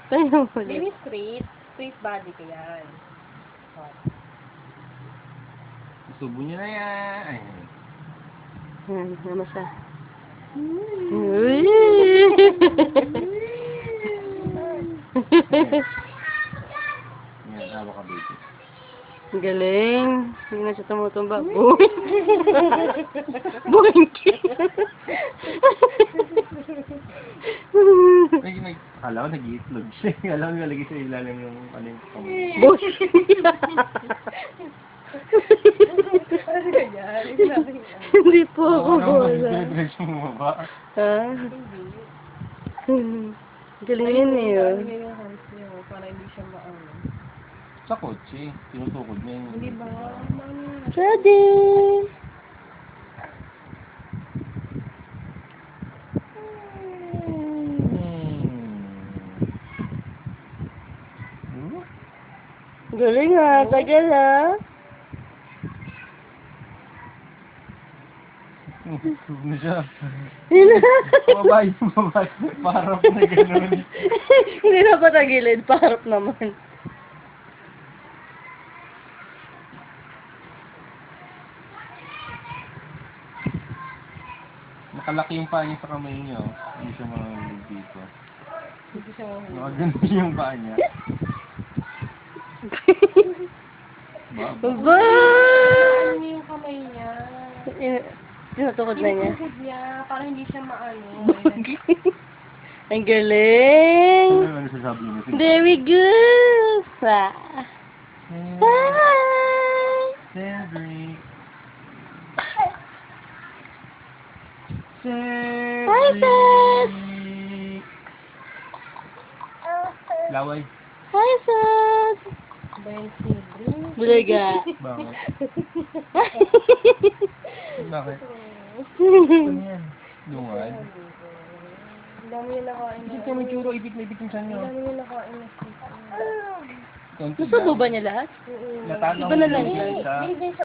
Tayo mo ulit. Baby straight. Straight body ka yan. Subo niya na yan. Ay. Ano siya? Yan, awa ka, baby. Galing. Hindi na siya tumutumba. Boing! Boing! Akala ko nag-iitlog siya. Alam mo nalagay sa ilalim yung ano yung kamay. Boing! Ano ka yan? Hindi po ako Ano bola. mag-dress mo ba? Ha? Galing yun eh. Oh. Ano yung hands niyo para hindi siya maano. Sa kotse. Tinutukod niya yung... Hindi ba? Ready! Galing ha. Tagal ha. Tug na siya. Hindi Mabay. Parang na gano'n. Hindi na patagilid. Paharap naman. Nakalaki yung paa niya sa kamay niya. Oh. Hindi siya mahulig dito. Hindi siya mahuli. Nakaganda yung paa niya. Baba! Ano niyo yung kamay niya? Tinutukod na niya. Tinutukod niya para hindi siya maano. Ang galing! Ano sasabi niya? Very good! Bye! Cedric. Hi, Seth! Laway. Hi, Seth! Ba yung sibling? Bulaga. Bakit? Bakit? Ano yan? Lungad? Ang dami yung nakain na. Ibig kami churo, ibig na ibig yung saan Ang nyo. dami yung nakain na sibling. Gusto mo ba niya lahat? Natanong Iba na lang mo yan. siya.